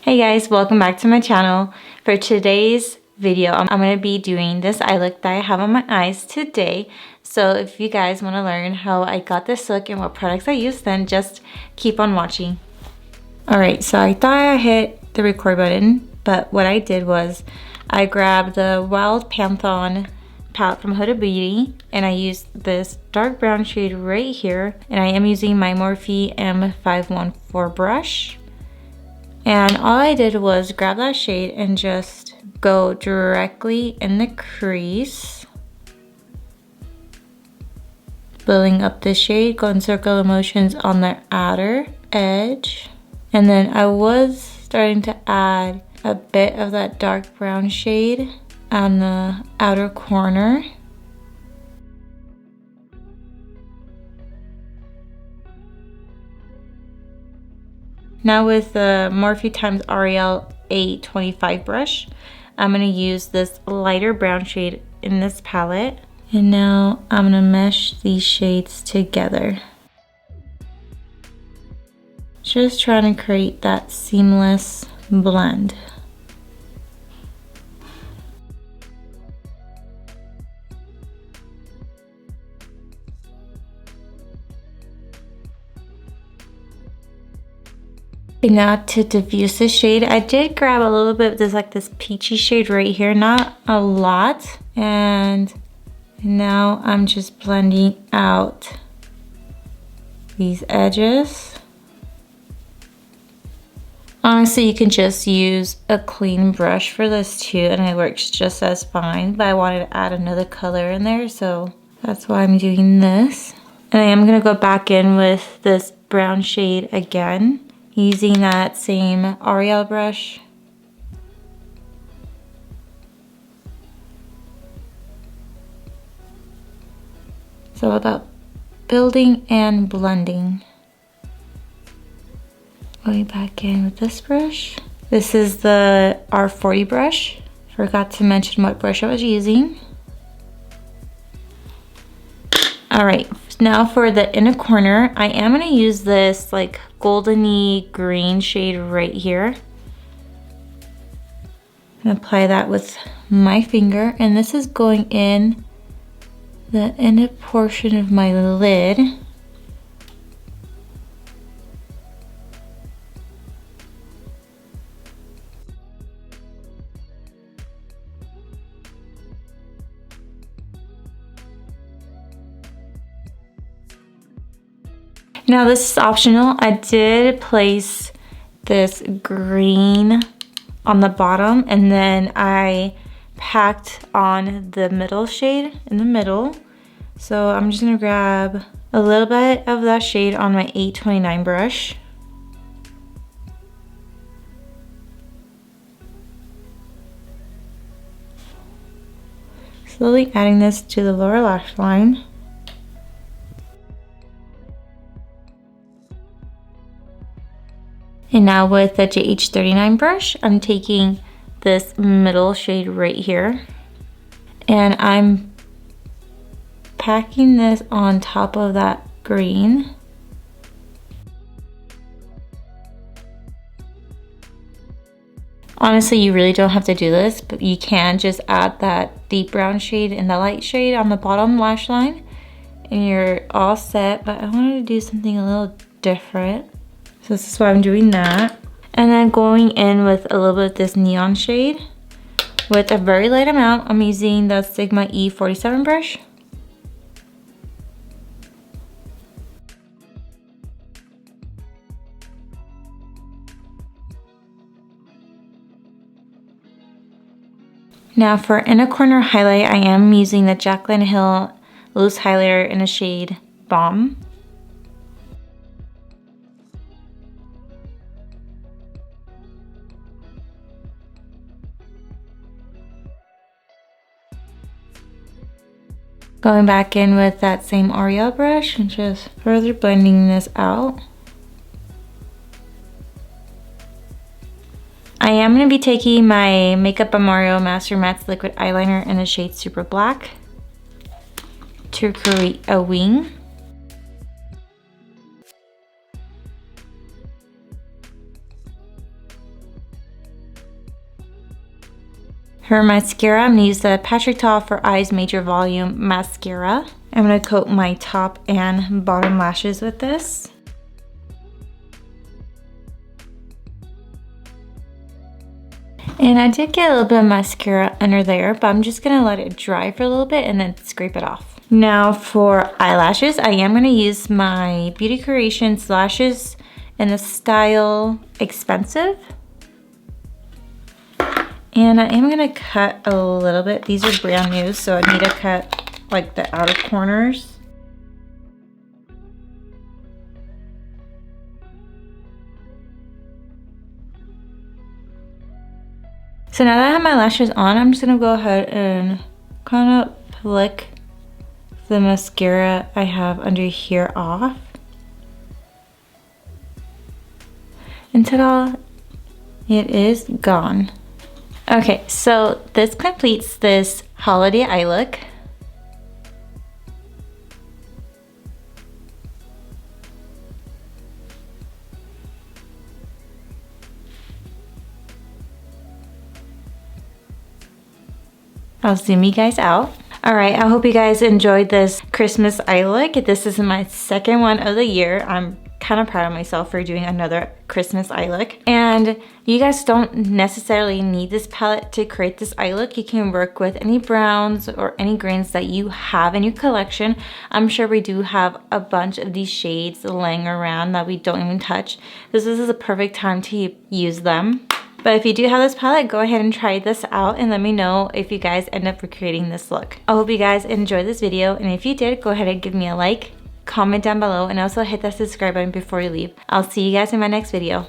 Hey guys, welcome back to my channel. For today's video, I'm going to be doing this eye look that I have on my eyes today. So if you guys want to learn how I got this look and what products I use, then just keep on watching. Alright, so I thought I hit the record button, but what I did was I grabbed the Wild Python palette from Huda Beauty and I used this dark brown shade right here, and I am using my Morphe M514 brush. And all I did was grab that shade and just go directly in the crease, building up the shade, go in circular motions on the outer edge. And then I was starting to add a bit of that dark brown shade on the outer corner. Now with the Morphe x Ariel 825 brush, I'm going to use this lighter brown shade in this palette. And now I'm going to mesh these shades together. Just trying to create that seamless blend. And now to diffuse the shade, I did grab a little bit of this peachy shade right here, not a lot. And now I'm just blending out these edges. Honestly, you can just use a clean brush for this too, and it works just as fine, but I wanted to add another color in there, so that's why I'm doing this. And I am gonna go back in with this brown shade again, using that same Ariel brush. It's all about building and blending. Going back in with this brush. This is the R40 brush. Forgot to mention what brush I was using. Alright, now for the inner corner, I am going to use this like goldeny green shade right here. And apply that with my finger, and this is going in the inner portion of my lid. Now this is optional. I did place this green on the bottom, and then I packed on the middle shade in the middle. So I'm just gonna grab a little bit of that shade on my 829 brush. Slowly adding this to the lower lash line. And now with the JH39 brush, I'm taking this middle shade right here, and I'm packing this on top of that green. Honestly, you really don't have to do this, but you can just add that deep brown shade and the light shade on the bottom lash line, and you're all set. But I wanted to do something a little different. So this is why I'm doing that. And then going in with a little bit of this neon shade with a very light amount. I'm using the Sigma E47 brush. Now for inner corner highlight, I am using the Jaclyn Hill loose highlighter in a shade Bomb. Going back in with that same Ariel brush and just further blending this out. I am going to be taking my Makeup by Mario Master Mattes liquid eyeliner in the shade Super Black to create a wing. For mascara, I'm going to use the Patrick Ta for Eyes Major Volume Mascara. I'm going to coat my top and bottom lashes with this. And I did get a little bit of mascara under there, but I'm just going to let it dry for a little bit and then scrape it off. Now for eyelashes, I am going to use my Beauty Creations lashes in the style Expensive. And I am gonna cut a little bit. These are brand new, so I need to cut like the outer corners. So now that I have my lashes on, I'm just gonna go ahead and kind of flick the mascara I have under here off. And ta-da, it is gone. Okay, so this completes this holiday eye look. I'll zoom you guys out. All right, I hope you guys enjoyed this Christmas eye look. This is my second one of the year. I'm kind of proud of myself for doing another Christmas eye look. And you guys don't necessarily need this palette to create this eye look. You can work with any browns or any greens that you have in your collection. I'm sure we do have a bunch of these shades laying around that we don't even touch. This is a perfect time to use them. But if you do have this palette, go ahead and try this out and let me know if you guys end up recreating this look. I hope you guys enjoyed this video, and if you did, go ahead and give me a like, comment down below, and also hit that subscribe button before you leave. I'll see you guys in my next video.